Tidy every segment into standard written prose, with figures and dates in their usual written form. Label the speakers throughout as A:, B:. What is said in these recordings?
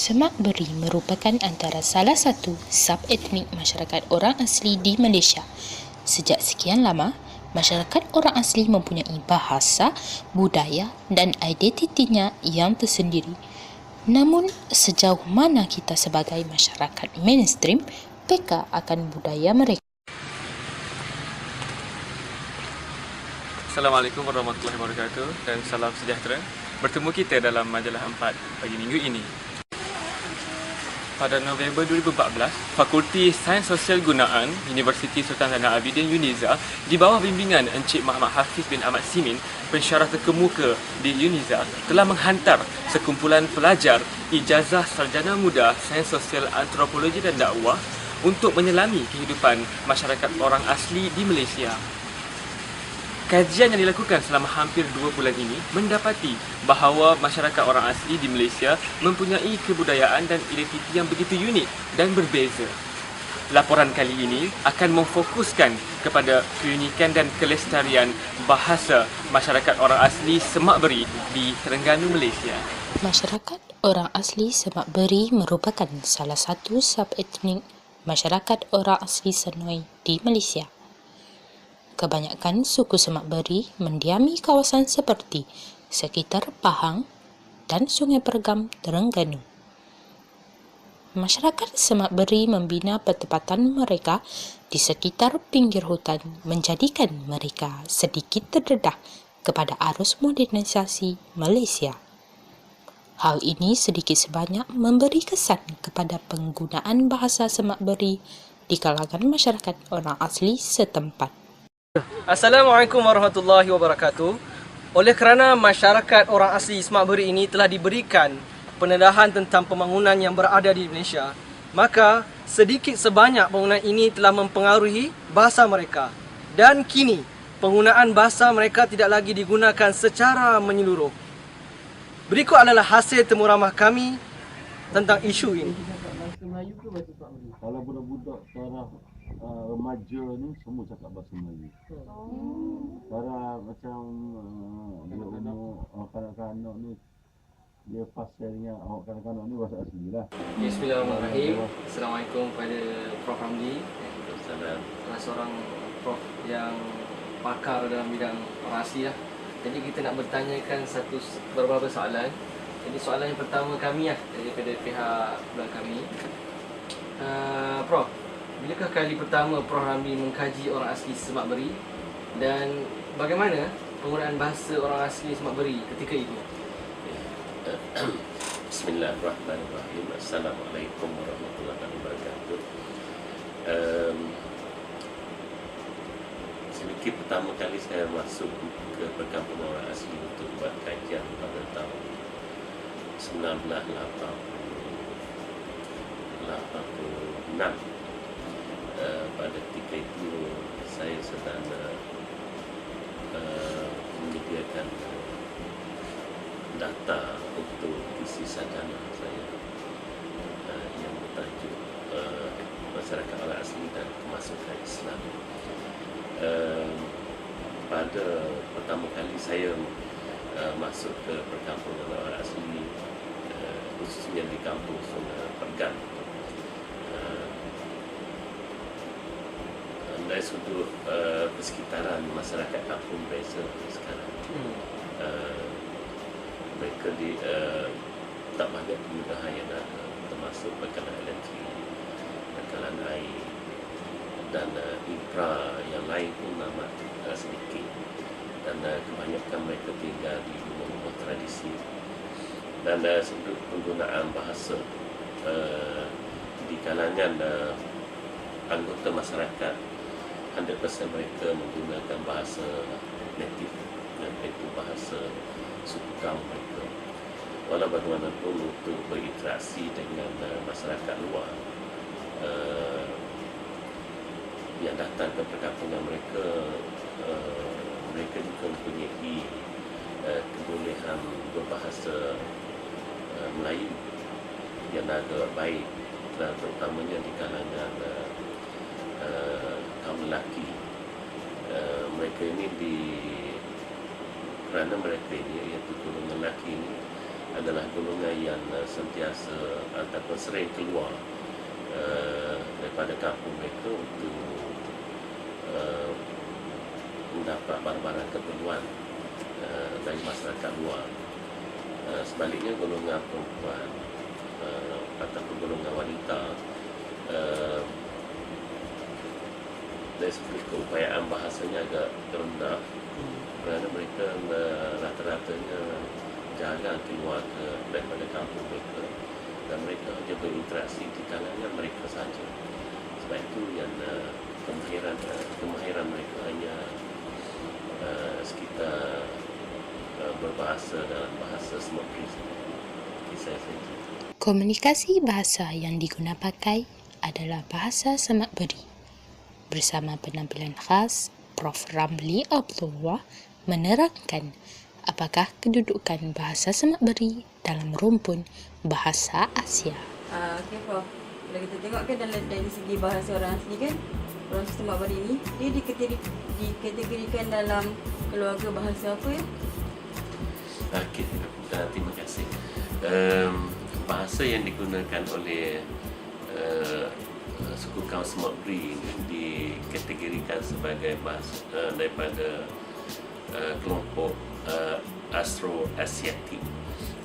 A: Semak Beri merupakan antara salah satu sub-etnik masyarakat orang asli di Malaysia. Sejak sekian lama, masyarakat orang asli mempunyai bahasa, budaya dan identitinya yang tersendiri. Namun, sejauh mana kita sebagai masyarakat mainstream peka akan budaya mereka?
B: Assalamualaikum warahmatullahi wabarakatuh dan salam sejahtera. Bertemu kita dalam majalah 4 pagi minggu ini. Pada November 2014, Fakulti Sains Sosial Gunaan Universiti Sultan Zainal Abidin UNIZA di bawah bimbingan Encik Muhammad Hafiz bin Ahmad Simin, pensyarah terkemuka di UNIZA, telah menghantar sekumpulan pelajar ijazah sarjana muda Sains Sosial Antropologi dan Dakwah untuk menyelami kehidupan masyarakat orang asli di Malaysia. Kajian yang dilakukan selama hampir 2 bulan ini mendapati bahawa masyarakat orang asli di Malaysia mempunyai kebudayaan dan identiti yang begitu unik dan berbeza. Laporan kali ini akan memfokuskan kepada keunikan dan kelestarian bahasa masyarakat orang asli Semak Beri di Terengganu, Malaysia.
A: Masyarakat orang asli Semak Beri merupakan salah satu sub-etnik masyarakat orang asli Senoi di Malaysia. Kebanyakan suku Semak Beri mendiami kawasan seperti sekitar Pahang dan Sungai Pergam, Terengganu. Masyarakat Semak Beri membina pertempatan mereka di sekitar pinggir hutan, menjadikan mereka sedikit terdedah kepada arus modernisasi Malaysia. Hal ini sedikit sebanyak memberi kesan kepada penggunaan bahasa Semak Beri di kalangan masyarakat orang asli setempat.
C: Assalamualaikum warahmatullahi wabarakatuh. Oleh kerana masyarakat orang asli Semak Beri ini telah diberikan pendedahan tentang pembangunan yang berada di Indonesia, maka sedikit sebanyak bangunan ini telah mempengaruhi bahasa mereka. Dan kini, penggunaan bahasa mereka tidak lagi digunakan secara menyeluruh. Berikut adalah hasil temu ramah kami tentang isu ini.
D: Kalau budak-budak sekarang remaja ni semua cakap bahasa Melayu. Sekarang macam dia umur kanak-kanak ni, dia pasalnya kanak-kanak ni bahasa asli lah.
E: Bismillahirrahmanirrahim. Assalamualaikum kepada Prof. Ramli. Salah seorang Prof yang pakar dalam bidang orang asli lah. Jadi kita nak bertanyakan beberapa soalan. Jadi soalan yang pertama kami lah daripada pihak belakang kami. Prof, bilakah kali pertama Prof Ramli mengkaji orang asli Semak Beri dan bagaimana penggunaan bahasa orang asli Semak Beri ketika itu?
F: Bismillahirrahmanirrahim. Assalamualaikum warahmatullahi wabarakatuh. Sedikit pertama kali saya masuk ke perkampungan orang asli untuk buat kajian pada tahun 1986. Pada ketika itu saya sedang menyediakan data untuk isi sarjana saya yang bertajuk masyarakat orang asli dan kemasukan Islam. Pada pertama kali saya masuk ke perkampungan orang asli, khususnya di kampung Sungai Pergam, dari sudut persekitaran masyarakat kampung biasa sekarang. Mereka tak banyak kemudahan yang ada, termasuk bekalan elektrik, bekalan air dan infra yang lain pun amat sedikit, dan kebanyakan mereka tinggal di rumah-rumah tradisi. Dan sudut penggunaan bahasa di kalangan anggota masyarakat, 100% mereka menggunakan bahasa native, iaitu bahasa suku kaum mereka. Walau bagaimanapun untuk berinteraksi dengan masyarakat luar yang datang ke perkampungan mereka, mereka juga mempunyai kebolehan berbahasa Melayu yang agak baik, dan terutamanya di kalangan kaum lelaki. Mereka ini kerana mereka ini, iaitu golongan lelaki ini adalah golongan yang sentiasa ataupun sering keluar daripada kampung mereka untuk mendapat barang-barang keperluan dari masyarakat luar. Sebaliknya golongan perempuan ataupun golongan wanita dari segi keupayaan bahasanya agak rendah kerana mereka rata-ratanya jarang keluar daripada kampung mereka dan mereka hanya berinteraksi di kalangan mereka saja. Sebab itu yang kemahiran mereka hanya sekitar berbahasa dalam bahasa Semopri kisah saja.
A: Komunikasi bahasa yang diguna pakai adalah bahasa Semak Beri. Bersama penampilan khas, Prof. Ramli Abdullah menerangkan apakah kedudukan bahasa Semak Beri dalam rumpun bahasa Asia.
G: Okay, Prof. Kalau kita tengok kan dari segi bahasa orang asli kan, orang Semak Beri ni dia dikategorikan dalam keluarga bahasa apa ya?
F: Okey, terima kasih. Bahasa yang digunakan oleh suku kaum Semak Beri dikategorikan sebagai bahasa daripada kelompok Astro-Asiatik,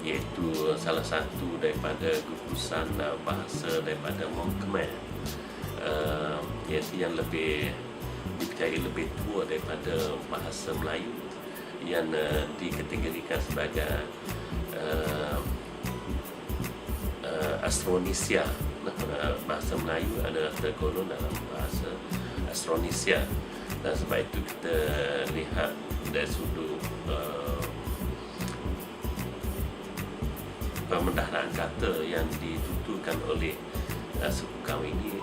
F: iaitu salah satu daripada gugusan bahasa daripada Mong Khmer, iaitu yang dipercayai lebih tua daripada bahasa Melayu yang dikategorikan sebagai Astronesia. Bahasa Melayu adalah tergolong dalam bahasa Astronesia, dan sebab itu kita lihat dari sudut pemendaharaan kata yang dituturkan oleh suku kaum ini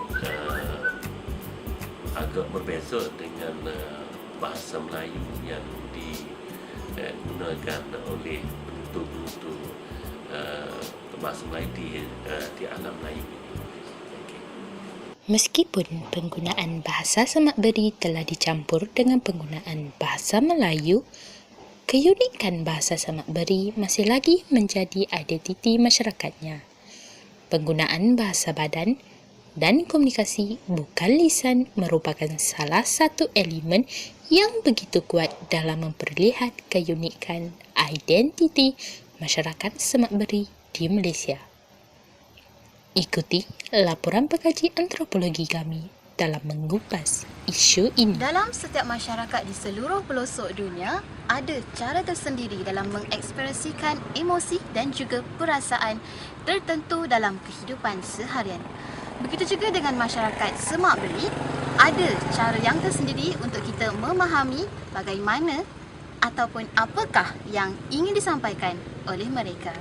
F: agak berbeza dengan bahasa Melayu yang digunakan oleh penutur-penutur bahasa Melayu di alam Melayu.
A: Meskipun penggunaan bahasa Semak Beri telah dicampur dengan penggunaan bahasa Melayu, keunikan bahasa Semak Beri masih lagi menjadi identiti masyarakatnya. Penggunaan bahasa badan dan komunikasi bukan lisan merupakan salah satu elemen yang begitu kuat dalam memperlihat keunikan identiti masyarakat Semak Beri di Malaysia. Ikuti laporan pekaji antropologi kami dalam mengupas isu ini.
H: Dalam setiap masyarakat di seluruh pelosok dunia, ada cara tersendiri dalam mengekspresikan emosi dan juga perasaan tertentu dalam kehidupan seharian. Begitu juga dengan masyarakat Semak Beri, ada cara yang tersendiri untuk kita memahami bagaimana ataupun apakah yang ingin disampaikan oleh mereka.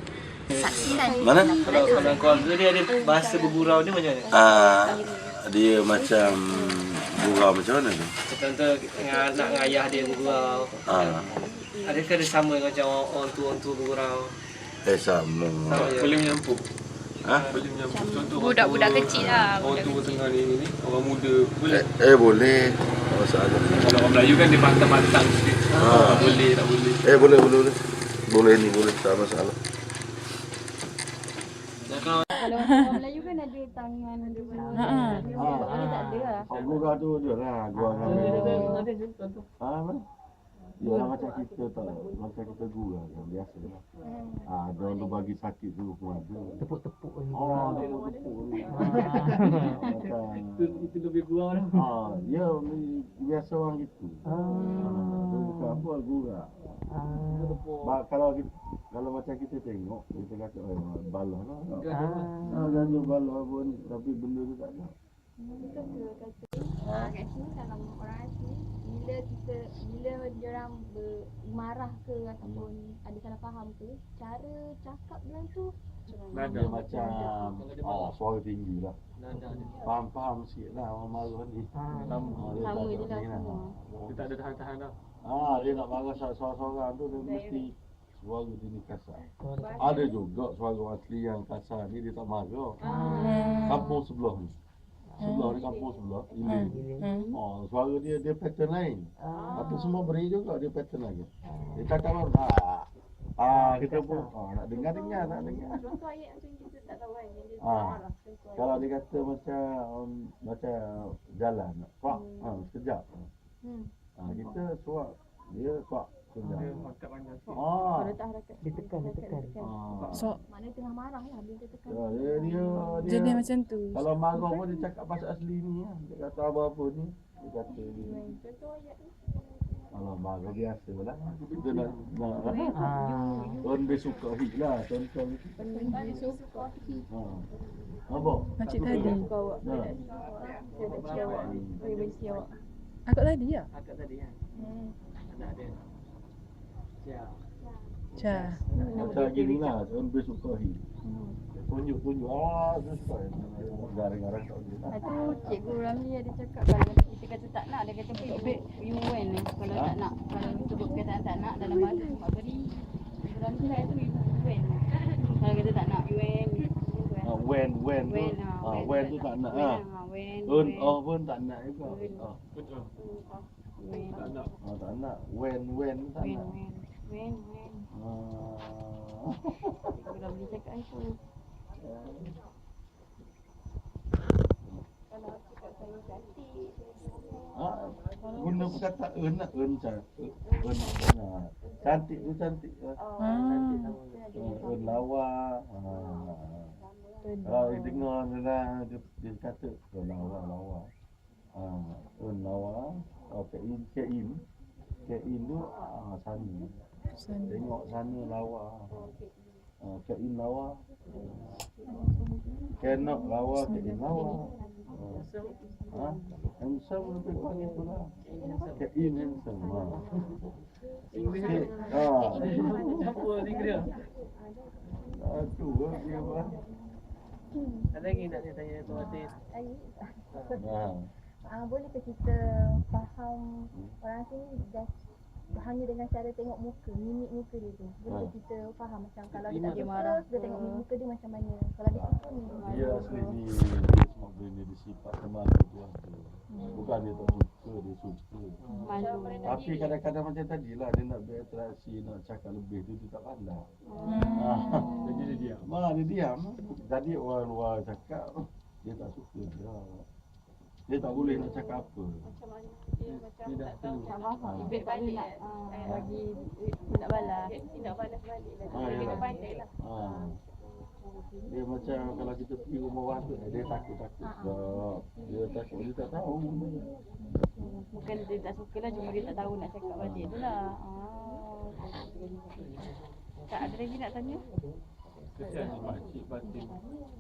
H: Saksikan.
D: Mana?
C: Kalau keluarga dia ada bahasa bergurau ni macam mana?
D: Dia macam gurau macam mana tu?
C: Contoh dengan anak dengan ayah dia bergurau. Adakah dia sama macam orang tua bergurau?
D: Sama.
B: Boleh menyampuk. Boleh menyampuk. Contoh budak-budak kecil lah. Orang tua tengah ni, orang muda boleh.
D: Boleh. Masalah.
B: Kalau orang Melayu kan dia matang-matang sikit. Boleh tak boleh.
D: Boleh. Boleh ni boleh, tak masalah.
G: Kalau orang Melayu kan ada tangan, ada tangan. Boleh tak ada lah.
D: Gurau tu je lah. Gurau kan. Ya macam kita macam kita gurau kan biasa lah. Dia tu bagi sakit tu pun ada.
E: Tepuk-tepuk ni.
D: Tepuk ni.
C: Itu lebih gurau lah.
D: Ya biasa orang gitu. Tu bukan apa gurau. Kalau macam kita tengok, kita kata balah lah. Ganjur balah pun, tapi benda tu tak ada.
I: Kat sini dalam orang asli, bila diorang marah ke ataupun ada salah faham ke, cara cakap diorang tu
D: Dia macam suara tinggi lah. Faham sikit lah orang marah ni.
I: sama je lah semua.
B: Dia tak ada tahan-tahan dah.
D: Dia nak marah seorang-seorang tu dia mesti suara dia ni kasar. Ada juga suara orang asli yang kasar ni dia tak marah. Kampung sebelah ni. Sebelah ni kampung sebelah ini. Suara dia pattern lain. Tapi semua beri juga dia pattern lain. Dia cakap Kita pun nak dengar, nak dengar.
I: Contoh ayat macam kita tak tahu kan. Yang dia
D: Ah.
I: marah. Contoh ayat.
D: Kalau dia kata macam jalan, kuak, sekejap. Kita suak, dia kuak sekejap.
I: Kalau tak harakat.
J: Dia tekan.
I: So, mana tengah marah lah. Dia tekan.
D: Dia
J: Jadi macam tu.
D: kalau marah pun dia cakap bahasa asli ni lah. Dia kata apa-apa ni, dia kata dia.
I: Contoh ayat tu.
D: Kalau marah biasa lah. Kita nak Tuan dia suka hit lah. Contoh ni.
I: Dia suka.
D: Apa?
J: Macam tadi.
I: Suka awak. Saya tak cia awak. Saya benci awak.
J: Akak tadi ya?
C: Akak tadi kan. Anak dia. Siap.
J: Cah.
D: Macam gini lah. Tuan dia suka hit. Tunjuk. Dia suka. Garang-garang tak boleh.
G: Itu Cikgu Ramli ada cakap kalau kita kata tak nak, dia kata you when kalau tak nak. Kalau sebut perkataan tak nak dalam bahasa mak beri. Cikgu Ramli cakap itu you when. Kalau kata tak nak, you when.
D: When
G: When
D: tu tak nak
G: when,
D: lah.
G: when.
D: Pun tak nak juga.
B: Betul.
G: When.
B: Tak nak.
D: Tak nak. When tak nak.
G: When. Cikgu Ramli cakap itu.
I: Kalau cakap saya cantik.
D: Guna perkataan earn cantik tu cantik. Earn lawa. Kalau dia dengar dia kata lawa. Earn lawa. Kein tu sana. Tengok sana lawa. Kein lawa. Cannot lawa, kein lawa. Handsome lebih panggil tu lah. Kein handsome.
C: Apa dia?
D: Tu dia lah.
C: Ada lagi nak saya tanya Tuan Atin?
I: Boleh ke kita faham orang sini hanya dengan cara tengok muka, mimik muka dia tu. Boleh ke kita faham macam kalau dia tak dia marah, kita tengok muka dia macam mana. Kalau dia suka ni.
D: Dia asli ni dia semua benda dia sifat malu tu lah. Bukan dia tak suka, dia suka. Tapi kadang-kadang macam tadi lah, dia nak berinteraksi, nak cakap lebih tu dia tak pandai. Jadi dia diam. Dia diam. Jadi orang luar cakap, dia tak suka dia. Dia tak boleh nak cakap apa.
I: Macam mana dia macam tak tahu.
G: Tak faham. Ibit tak boleh nak bagi nak balas.
I: Tidak balas balik lah.
D: Ah,
I: Dia kena
D: yalah.
I: pandai lah.
D: Dia macam kalau kita pergi rumah orang tu, dia takut. Dia takut, dia tak tahu.
G: Bukan dia tak suka lah, cuma dia tak tahu nak cakap balik tu lah. Tak ada lagi nak tanya?
B: Kesian ni makcik Batin.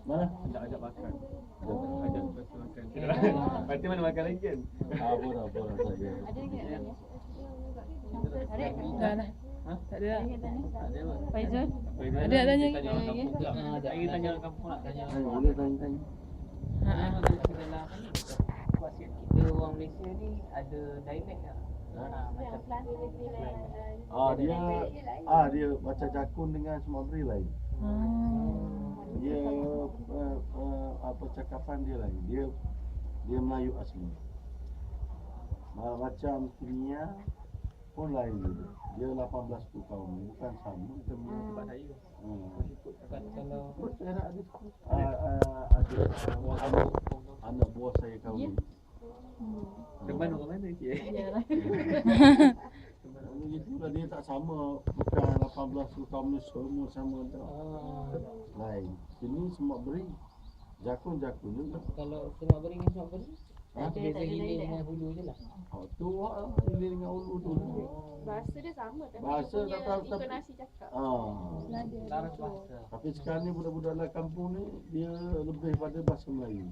D: Mana?
B: Nak ajak makan. Ajak makan. Batin mana makan lagi kan?
D: Apa dah saya.
G: Ada lagi nak tanya? Tarik?
J: Dah lah. Tak ada lah.
G: Ada nak tanya? Faizul?
J: Ada nak tanya?
E: Tanya orang kampung pula. Saya tanya orang kampung nak tanya.
D: Boleh tanya.
E: Dalam wasiat kita orang Malaysia ni ada dialect tak? Macam
D: Dia macam Jakun dengan Semabri lain. Dia percakapan dia lain. Dia Melayu asli. Macam Kenia pun lain dia. Dia 18 tahun, bukan sama tempat saya. Ada anak buah saya kahwin.
B: Teman orang mana cik?
D: Itulah dia tak sama, bukan 18 tahun ni semua sama tak. Lain. Sini semua beri. Jakun juga.
E: kalau semak beri dengan semak beri, beza hilir dengan hulu je lah.
D: Tu hilir dengan ulu tu.
I: Bahasa dia sama tapi
D: Bahasa
I: dia
D: tak tahu,
I: punya intonasi cakap.
E: Laras bahasa.
D: Tapi sekarang ni budak-budak dalam kampung ni dia lebih pada bahasa Melayu.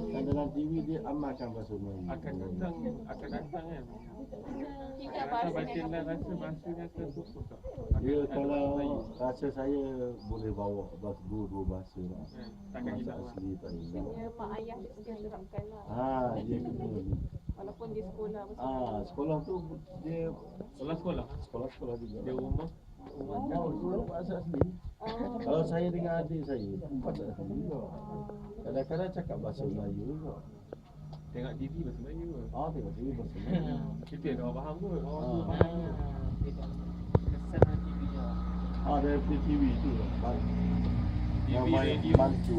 D: Dan dalam TV dia amalkan bahasa Melayu.
B: Akan datang kan?
I: Tidak
B: Rasa
I: bahasa
B: Batin
I: yang
B: dan rasa bahasanya tersusun tak?
D: Dia kalau rasa saya boleh bawa dua bahasa lah.
B: Takkan
D: Bahasa
B: hilang lah.
D: asli tak hilang.
I: dia mak ayah dia terapkan lah.
D: Dia kena ni.
I: Walaupun di sekolah
D: Sekolah tu dia
B: Sekolah.
D: sekolah juga.
B: Dia rumah.
D: Sekolah bahasa asli. Kalau saya dengan adik saya, bahasa asli juga. Kadang-kadang cakap bahasa Melayu juga.
B: Tengok TV bahasa Melayu ke?
D: Tengok TV bahasa Melayu.
B: Kita ada orang faham kot. Orang tu
E: Kesan TV je.
D: dari TV tu lah. Yang main bantu.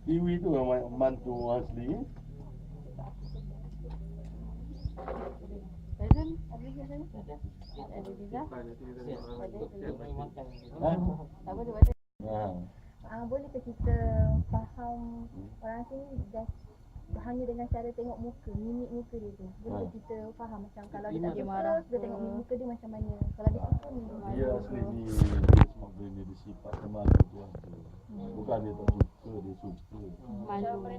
D: TV tu yang main bantu asli.
G: Faizal, ada lagi sana? Ada Liza? Tak boleh baca. Bolehkah kita faham orang sini hanya dengan cara tengok muka, mimik muka dia tu. Boleh kita faham macam kalau dia tak marah, kita tengok mimik muka dia macam mana. Kalau dia suka ni
D: Dia asli ni dia semua benda dia sifat malu tu ada. Bukan dia tak suka, dia suka.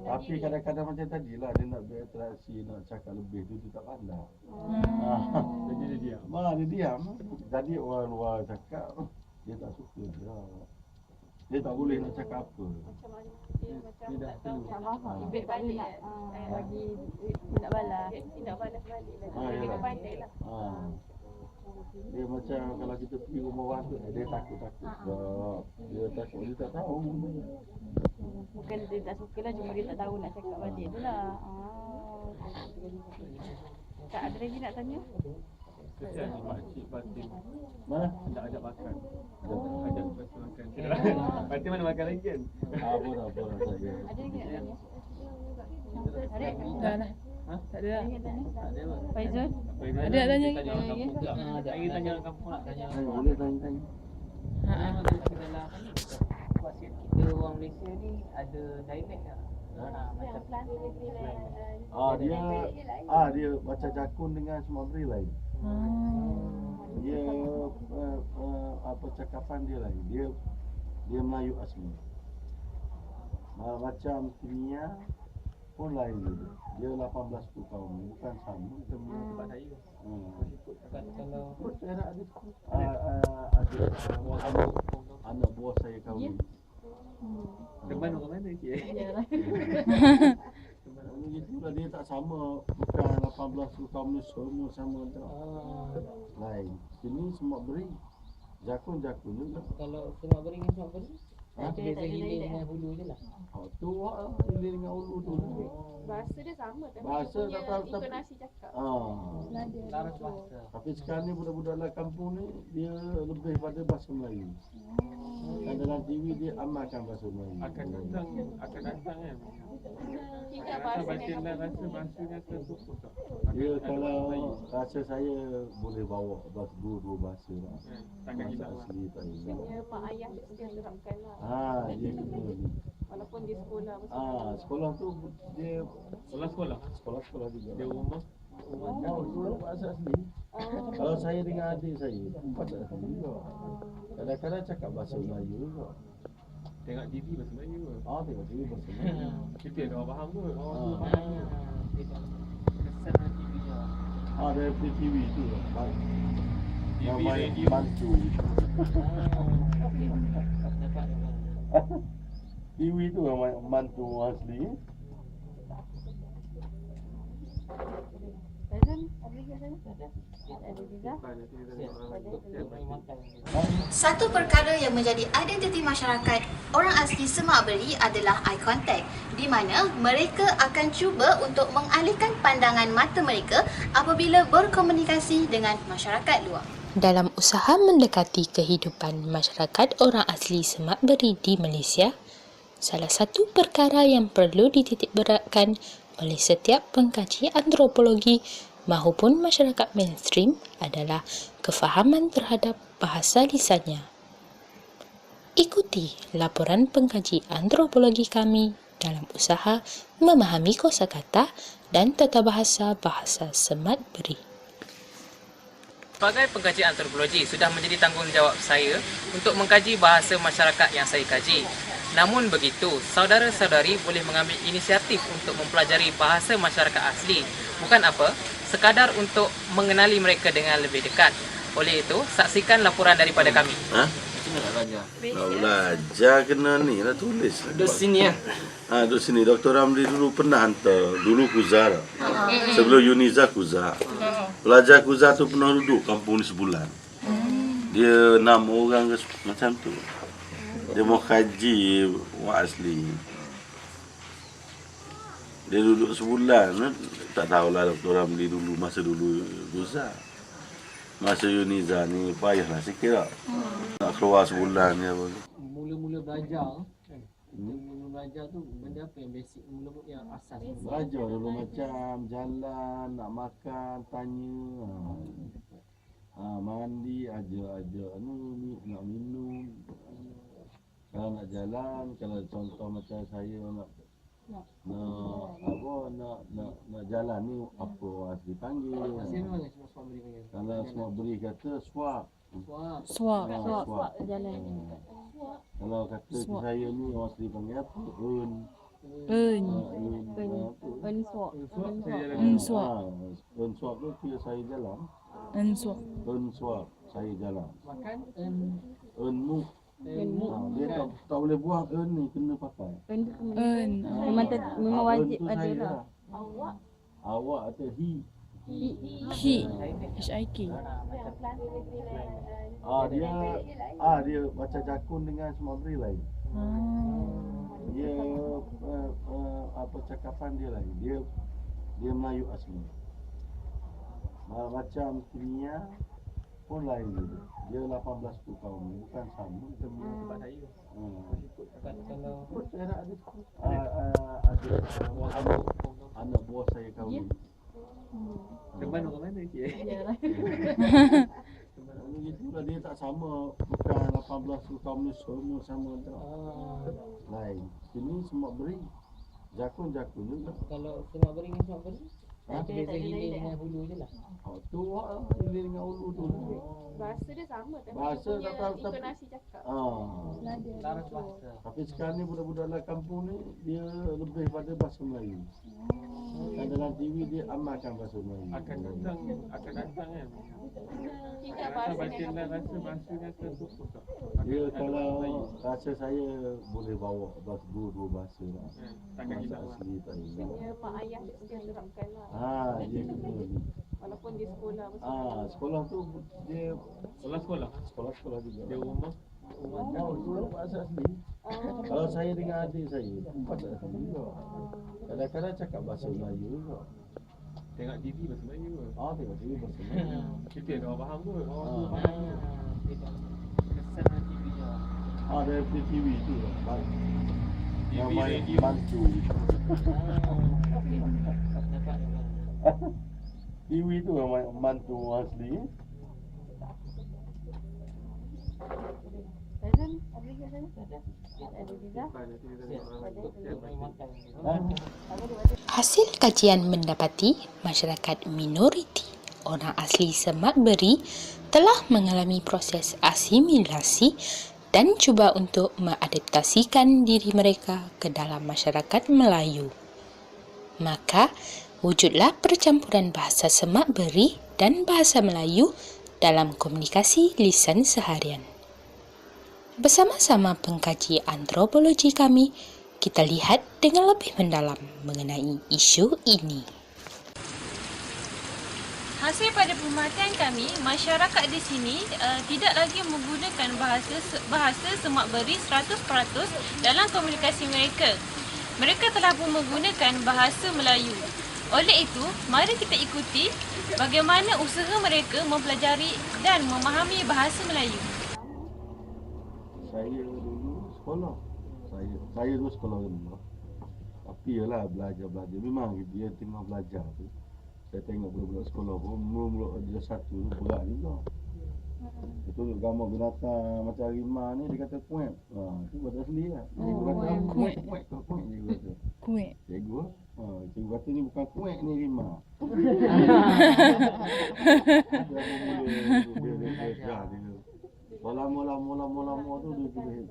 D: Tapi kadang-kadang macam tadi lah, dia nak berinteraksi, nak cakap lebih tu dia tak pandai. Jadi dia diam. Dia diam. Jadi orang luar cakap, dia tak suka dia. Dia tak boleh nak cakap apa.
G: dia tak tahu. Tak faham. Ibit tak boleh nak bagi tindak balas. Tindak balas balik lah. Dia kena pandai lah.
D: Dia macam kalau kita pergi rumah orang tu, dia takut-takut sebab dia takut, dia tak tahu.
G: Bukan dia tak suka lah, cuma dia tak tahu nak cakap balik tu lah. Tak ada lagi nak tanya?
B: Kesian makcik Fatin.
D: Mana?
B: Nak ajak makan. Ajak makan. Fatin mana makan lagi kan?
D: Apa saja.
G: Ada lagi nak tanya? Tarik?
J: Dah lah. Tak ada lah.
G: Faizul?
J: Ada nak tanya?
E: Saya tanya orang kampung nak tanya.
D: Boleh tanya.
E: Dalam kuasa kita orang Malaysia ni ada dialek tak?
D: Dia macam Jakun dengan Semabri lain. Dia percakapan dia lain. Dia Melayu asli. Macam Kimia pun lain dia. Dia 18 tahun, bukan sama dengan tempat saya. Kalau saya ada anak buah saya kahwin.
B: Teman orang mana cik?
D: Itulah dia tak sama, bukan 18 tahun ni semua sama tak. Lain. Sini Semak Beri. Jakun juga.
E: Kalau Semak Beri dengan Semak Beri? Beza hilir dengan hulu je lah.
D: Tu hilir dengan hulu tu.
I: Bahasa dia sama tapi
D: Bahasa
I: dia
D: tak tahu,
I: punya intonasi cakap.
E: Laras bahasa.
D: Tapi sekarang ni budak-budak dalam kampung ni dia lebih pada bahasa Melayu. Dan dalam TV dia amalkan bahasa Melayu.
B: Akan datang kan.
I: Tidak
B: Rasa
I: bahasa
B: bahasanya tertutup tak?
D: Dia kalau rasa saya boleh bawa dua bahasa lah.
B: Takkan
D: Bahasa
B: hilang.
D: asli tak hilang.
I: Dia mak ayah dia terapkan lah.
D: Dia kena ni.
I: Walaupun di sekolah
D: Sekolah tu dia
B: Sekolah
D: juga.
B: dia rumah.
D: Sekolah bahasa asli. Kalau saya dengan adik saya bahasa asli juga. Kadang-kadang cakap bahasa Melayu juga.
B: Tengok TV bahasa Melayu ke?
D: Tengok TV bahasa Melayu.
B: Kita ada orang faham ke? Orang tu faham ke?
E: Kesan TV nya.
D: Dari TV tu lah. Yang
B: TV,
D: main
B: radio.
D: bantu. TV tu yang main bantu asli.
G: Faizul, ada lagi sana? Ada Liza?
H: Satu perkara yang menjadi identiti masyarakat orang asli Semak Beri adalah eye contact, di mana mereka akan cuba untuk mengalihkan pandangan mata mereka apabila berkomunikasi dengan masyarakat luar.
A: Dalam usaha mendekati kehidupan masyarakat orang asli Semak Beri di Malaysia, salah satu perkara yang perlu dititikberatkan oleh setiap pengkaji antropologi maupun masyarakat mainstream adalah kefahaman terhadap bahasa lisannya. Ikuti laporan pengkaji antropologi kami dalam usaha memahami kosakata dan tata bahasa Semak Beri.
E: Sebagai pengkaji antropologi, sudah menjadi tanggungjawab saya untuk mengkaji bahasa masyarakat yang saya kaji. Namun begitu, saudara-saudari boleh mengambil inisiatif untuk mempelajari bahasa masyarakat asli. Bukan apa, sekadar untuk mengenali mereka dengan lebih dekat. Oleh itu, saksikan laporan daripada kami.
F: Nak belajar kena ni lah tulis.
C: Duduk sini ya.
F: Duduk sini. Dr. Ramli dulu pernah hantar. Dulu Kuzar. Sebelum Uniza Kuzar. Pelajar Kuzar tu pernah duduk kampung ni sebulan. Dia 6 orang ke macam tu. Dia mau kaji orang asli. Dia duduk sebulan. Tak tahulah Dr. Ramli dulu masa dulu Kuzar.
D: Masa Uniza ni payahlah sikit lah. Nak keluar sebulan ni apa.
E: Mula-mula belajar kan. Mula belajar tu benda apa yang basic, mula yang asas.
D: Belajar dulu macam jalan, nak makan, tanya. Mandi, ajak ni, nak minum. Kalau nak jalan, kalau contoh macam saya nak jalan ni apa harus dipanggil. Kalau semua beri kata swap.
J: Swap.
G: Swap jalan.
D: Kalau kata saya ni orang Sri panggil apa? Un
G: Swap.
D: Un swap tu kira saya jalan.
J: Swap.
D: Un swap saya jalan.
E: Makan
D: Un move. Dia tak boleh buang ni kena pakai.
G: Memang wajib
D: tu
G: ada
D: saya
G: lah.
D: Awak atau he.
J: HIK.
D: Dia macam jakun dengan semua beri lain. Dia apa cakapan dia lain. Dia Melayu asli. Macam Kenia pun lain gitu. Dia 18 tu kaum bukan sama tempat saya. Ada anak buah saya kahwin.
E: Teman orang mana dia?
D: Itulah dia tak sama. Bukan 18 tu kaum ni semua sama tak. Lain. Sini semua beri. Jakun juga.
E: Kalau semua beri dengan semua beri, beza hilir dengan hulu je lah.
D: Tu hilir dengan hulu tu.
I: Bahasa dia sama tapi
D: Bahasa
I: dia
D: tak
I: punya intonasi cakap.
E: Laras bahasa.
D: Tapi sekarang ni budak-budak dalam kampung ni dia lebih pada bahasa Melayu. Dan dalam TV dia amalkan bahasa Melayu.
B: Akan datang kan.
I: Kita bahasa
D: Dia kalau rasa saya boleh bawa dua bahasa lah. Bahasa asli tak hilang.
I: Dia pak ayah dia terapkan lah.
D: Dia kena ni.
I: Walaupun di sekolah
D: Sekolah tu dia sekolah juga.
B: Dia rumah
D: Dua bahasa asli. Kalau saya dengan adik saya bahasa asli juga. Kadang-kadang cakap bahasa Melayu juga.
B: tengok TV bahasa Melayu ke?
D: Tengok TV bahasa Melayu.
B: Kita tak faham pun. Orang tu faham pun.
E: Kesan dengan TV je.
D: Dari TV tu yang main
B: radio.
D: mantu. TV tu yang main mantu asli.
A: Hasil kajian mendapati masyarakat minoriti orang asli Semak Beri telah mengalami proses asimilasi dan cuba untuk mengadaptasikan diri mereka ke dalam masyarakat Melayu. Maka, wujudlah percampuran bahasa Semak Beri dan bahasa Melayu dalam komunikasi lisan seharian. Bersama-sama pengkaji antropologi kami, kita lihat dengan lebih mendalam mengenai isu ini.
K: Hasil pada pemerhatian kami, masyarakat di sini tidak lagi menggunakan bahasa Semak Beri 100% dalam komunikasi mereka. Mereka telah pun menggunakan bahasa Melayu. Oleh itu, mari kita ikuti bagaimana usaha mereka mempelajari dan memahami bahasa Melayu.
D: Saya dulu sekolah. Saya dulu sekolah rendah. Tapi yalah belajar. Memang dia tengah belajar tu. Saya tengok budak-budak sekolah pun mula-mula dia satu berat juga. Dia tunjuk gambar binatang macam harimau ni dia kata kuek. Tu bahasa asli lah. Dia kata kuek dia kata.
J: Kuek.
D: Cikgu cikgu kata ni bukan kuek ni harimau. Lama tu dia boleh.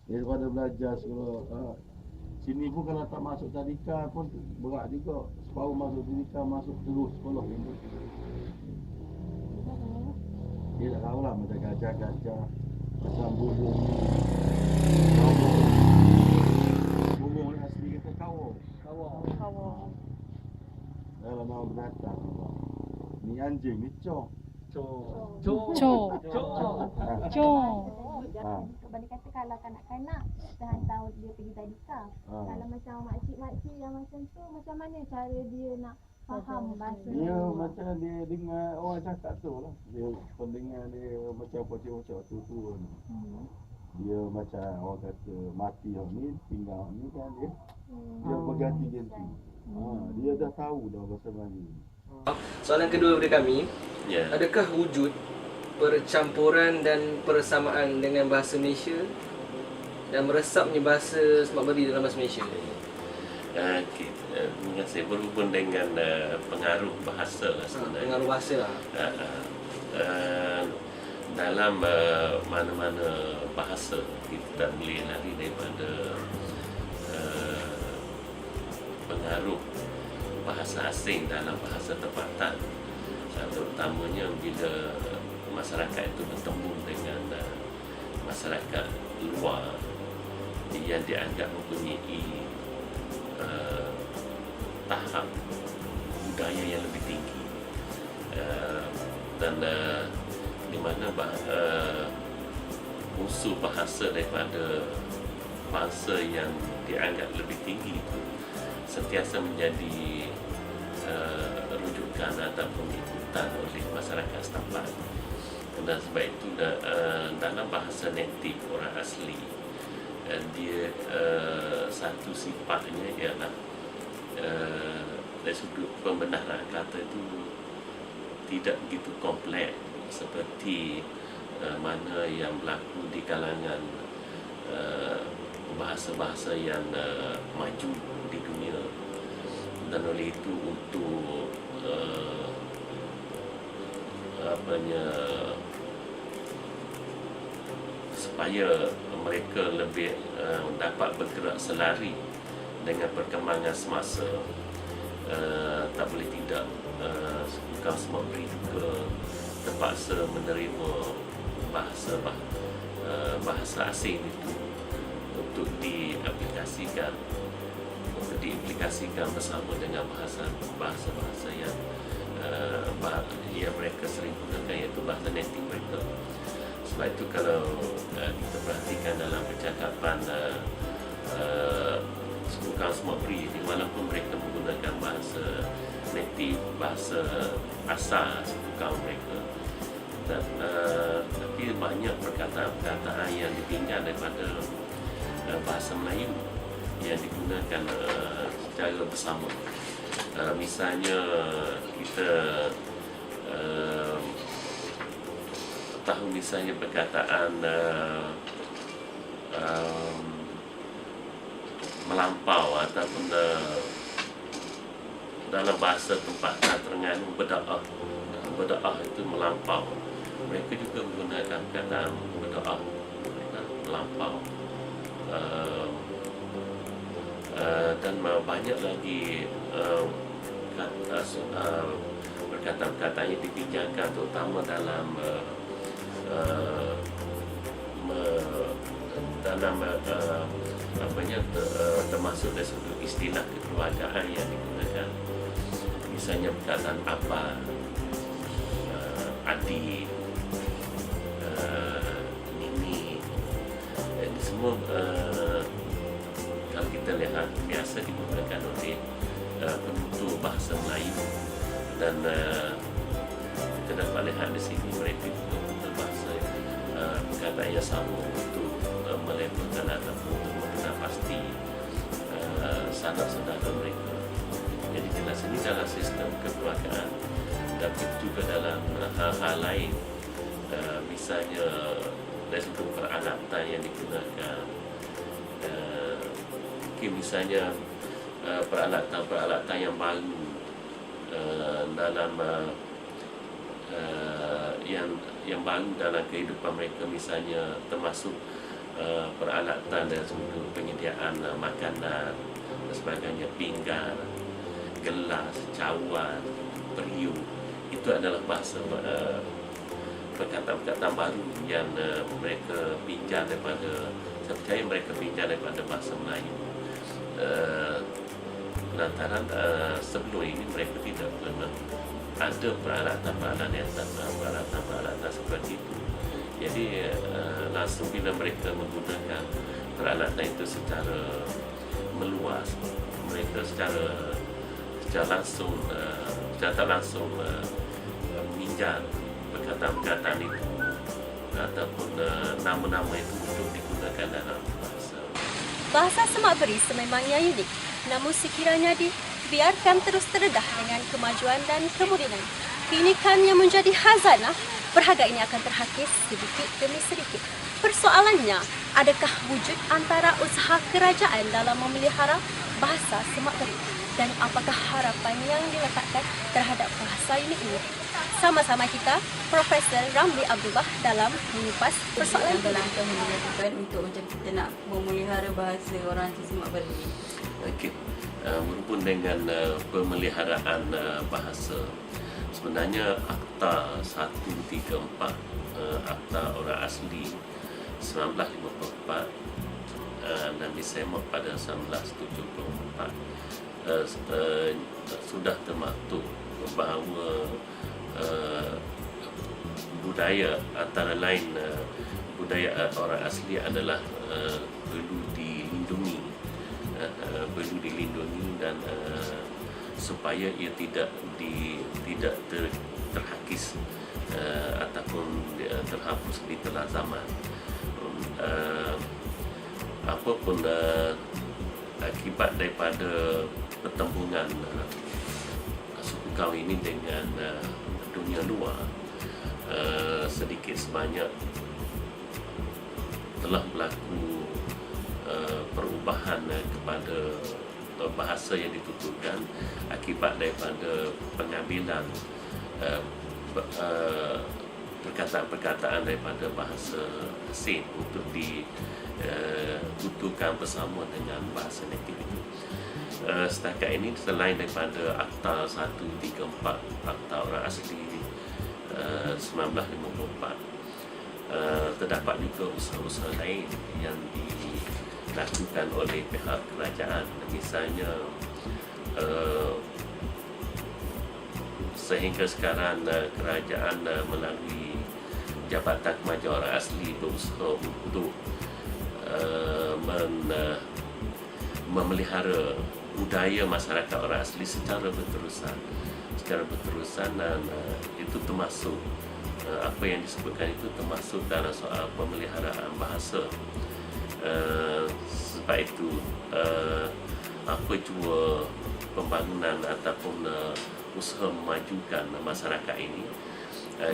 D: Daripada belajar sekolah. Sini pun kalau tak masuk tadika pun berat juga. Baru masuk tadika, masuk terus sekolah. Dia tak tahulah macam gajah-gajah. Macam burung ni. Burung ni asli kata kawau. Dalam nama binatang. Ni anjing ni cok.
I: Kepada kata kalau kanak-kanak kita hantar dia pergi tadika. Kalau macam makcik-makcik yang macam tu, macam mana cara dia nak faham bahasa
D: Dia macam dia dengar orang cakap tu lah. Dia pendengar dia macam pocok-pocok tu. Dia macam orang kata mati orang ni, tinggal orang ni kan dia berganti ganti. Dia dah tahu dah bahasa Melayu.
C: Soalan kedua daripada kami,
F: Ya.
C: adakah wujud percampuran dan persamaan dengan bahasa Malaysia dan meresapnya bahasa Semak Beri dalam bahasa Malaysia?
F: Saya berhubung dengan pengaruh bahasa lah sebenarnya.
C: Pengaruh bahasa lah.
F: Dalam mana-mana bahasa kita tak boleh lari daripada pengaruh bahasa asing dalam bahasa tempatan, terutamanya bila masyarakat itu bertemu dengan masyarakat luar yang dianggap mempunyai tahap budaya yang lebih tinggi, dan di mana unsur bahasa daripada bangsa yang dianggap lebih tinggi itu sentiasa menjadi rujukan ataupun ikutan oleh masyarakat setempat. Dan sebab itu dalam bahasa native orang asli, dia satu sifatnya ialah dari sudut pembenaran kata itu tidak begitu kompleks seperti mana yang berlaku di kalangan bahasa-bahasa yang maju di dunia. Dan oleh itu untuk supaya mereka lebih dapat bergerak selari dengan perkembangan semasa, tak boleh tidak bukan semua beri juga terpaksa menerima bahasa asing itu untuk diaplikasikan bersama dengan bahasa yang mereka sering gunakan, iaitu bahasa native mereka. Sebab itu kalau kita perhatikan dalam percakapan bukan semua beri, walaupun mereka menggunakan bahasa native, bahasa asal bukan mereka, tapi banyak perkataan-perkataan yang ditinggal daripada bahasa Melayu yang digunakan secara bersama. Misalnya kita tahu misalnya perkataan melampau ataupun dalam bahasa tempatan Terengganu berdoa itu melampau. Mereka juga menggunakan perkataan berdoa melampau. Dan banyak lagi perkataan-perkataan yang dipinjamkan terutama dalam termasuk dari sudut istilah kekeluargaan yang digunakan. Misalnya perkataan apa, adik, nini, ini semua kalau kita lihat biasa digunakan oleh penutur bahasa Melayu, dan kita dapat lihat di sini mereka juga penutur bahasa perkataan yang sama untuk melevelkan ataupun untuk mengenal pasti saudara-saudara mereka. Jadi jelas ini dalam sistem kekeluargaan, tapi juga dalam hal-hal lain, misalnya dari sudut peralatan yang digunakan. Mungkin misalnya peralatan yang baru dalam yang baru dalam kehidupan mereka, misalnya termasuk peralatan dari sudut penyediaan makanan dan sebagainya, pinggan, gelas, cawan, periuk. Itu adalah bahasa perkataan-perkataan baru yang mereka pinjam daripada, saya percaya mereka pinjam daripada bahasa Melayu. Lantaran sebelum ini mereka tidak pernah ada peralatan seperti itu. Jadi langsung bila mereka menggunakan peralatan itu secara meluas, mereka secara langsung secara tak langsung meminjam perkataan-perkataan itu ataupun nama-nama itu untuk digunakan dalam bahasa.
L: Bahasa Semak Beri sememangnya unik, namun sekiranya dibiarkan terus terdedah dengan kemajuan dan kemodenan, keunikan yang menjadi khazanah berharga ini akan terhakis sedikit demi sedikit. Persoalannya, adakah wujud antara usaha kerajaan dalam memelihara bahasa Semak Beri dan apakah harapan yang diletakkan terhadap bahasa unik ini? Sama-sama kita, Profesor Ramli Abdullah dalam mengupas persoalan ini.
G: Langkah yang dilakukan untuk macam kita nak memelihara bahasa orang Semak Beri.
F: Okey, berhubung dengan pemeliharaan bahasa, sebenarnya Akta 134 Akta Orang Asli 1954 dan disemak pada 1974 sudah termaktub bahawa budaya antara lain budaya orang asli adalah perlu dilindungi dan supaya ia tidak terhakis ataupun terhapus di telah zaman. Apapun akibat daripada pertembungan suku kaum ini dengan dunia luar, sedikit sebanyak telah berlaku perubahan kepada bahasa yang dituturkan akibat daripada pengambilan perkataan-perkataan daripada bahasa asing untuk dituturkan bersama dengan bahasa native itu. Setakat ini selain daripada Akta 134 Akta Orang Asli 1954, terdapat juga usaha-usaha lain yang dilakukan oleh pihak kerajaan. Misalnya sehingga sekarang kerajaan melalui Jabatan Kemajuan Orang Asli berusaha untuk memelihara budaya masyarakat orang asli secara berterusan dan itu termasuk apa yang disebutkan itu termasuk dalam soal pemeliharaan bahasa. Sebab itu apa jua pembangunan ataupun usaha memajukan masyarakat ini,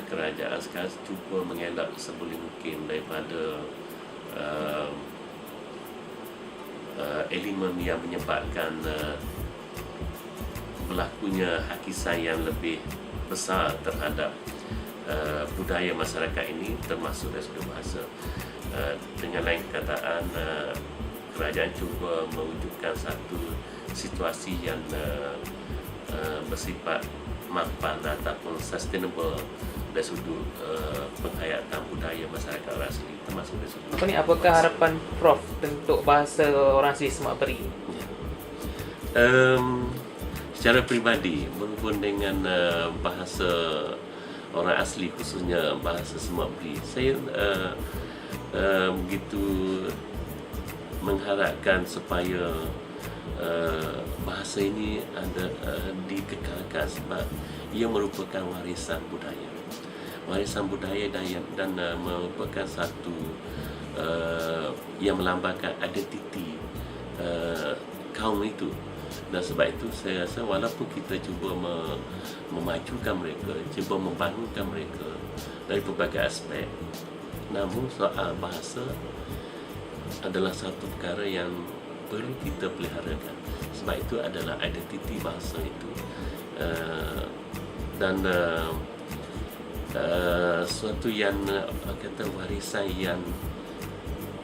F: kerajaan sekarang cuba mengelak seboleh mungkin daripada elemen yang menyebabkan berlakunya hakisan yang lebih besar terhadap budaya masyarakat ini, termasuk dari sudut bahasa. Dengan lain perkataan, kerajaan cuba mewujudkan satu situasi yang bersifat mampan ataupun sustainable dari sudut penghayatan budaya masyarakat orang asli, termasuk dari sudut.
M: Apakah harapan Prof untuk bahasa orang asli Semak Beri?
F: Secara peribadi, berhubung dengan bahasa orang asli, khususnya bahasa Semak Beri, saya begitu mengharapkan supaya bahasa ini ada dikekalkan sebab ia merupakan warisan budaya dan merupakan satu yang melambangkan identiti kaum itu. Dan sebab itu saya rasa walaupun kita cuba memajukan mereka, cuba membangunkan mereka dari pelbagai aspek, namun soal bahasa adalah satu perkara yang perlu kita peliharakan. Sebab itu adalah identiti bangsa itu, dan suatu yang kata warisan yang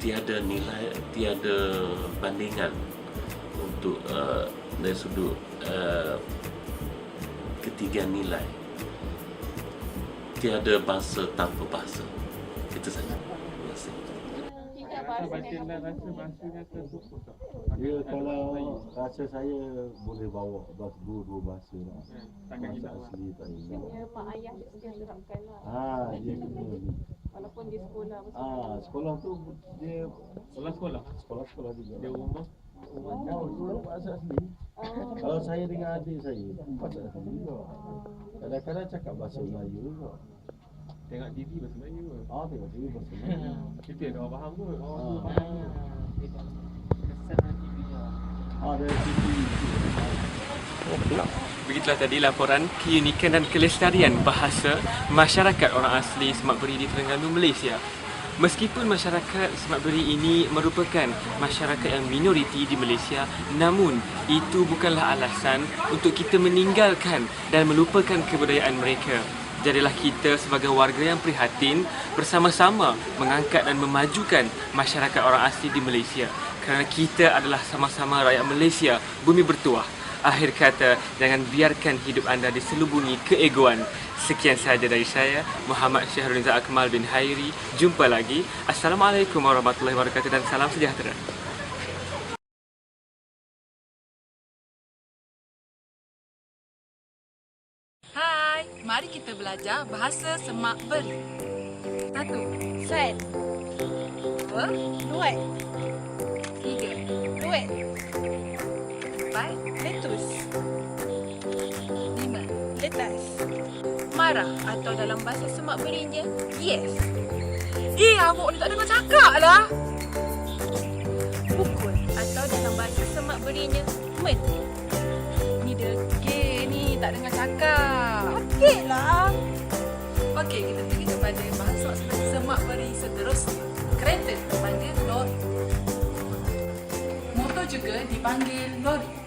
F: tiada nilai, tiada bandingan untuk dari sudut ketiga nilai. Tiada bangsa tanpa bahasa. Itu saja. Terima kasih.
D: Ya, kalau rasa saya boleh bawa dua bahasa lah. Bahasa asli tak ada.
G: Pak ayah dia terapkan lah.
D: Dia kena ni.
G: Walaupun di sekolah.
D: Sekolah tu dia
B: Sekolah
D: sekolah juga.
B: dia rumah
D: Bahasa asli. Kalau saya dengan adik saya, empat tak ada juga. Kadang-kadang cakap bahasa Melayu juga.
B: Tengok TV bahasa Melayu ke?
D: Tengok TV bahasa Melayu.
B: Kita ada orang faham kot.
D: Ah.
B: Faham.
D: Dari TV.
B: Begitulah tadi laporan keunikan dan kelestarian bahasa masyarakat orang asli Semak Beri di Terengganu, Malaysia. Meskipun masyarakat Semak Beri ini merupakan masyarakat yang minoriti di Malaysia, namun itu bukanlah alasan untuk kita meninggalkan dan melupakan kebudayaan mereka. Jadilah kita sebagai warga yang prihatin bersama-sama mengangkat dan memajukan masyarakat orang asli di Malaysia. Kerana kita adalah sama-sama rakyat Malaysia, bumi bertuah. Akhir kata, jangan biarkan hidup anda diselubungi keegoan. Sekian sahaja dari saya, Muhammad Syahrul Nizam Akmal bin Hairi. Jumpa lagi. Assalamualaikum warahmatullahi wabarakatuh dan salam sejahtera.
J: Hai, mari kita belajar bahasa Semak Beri. 1. Sen. 2. Duit. 3. Duit. 4. Letus. 5. Letas. Marah atau dalam bahasa Semak Berinya, yes. Awak ni tak dengar cakap lah. Pukul atau dalam bahasa Semak Berinya, men. Ni degil ni, tak dengar cakap. Okey lah. Okey, kita pergi kepada bahasa Semak Beri seterusnya. Kereta dipanggil lori. Motor juga dipanggil lori.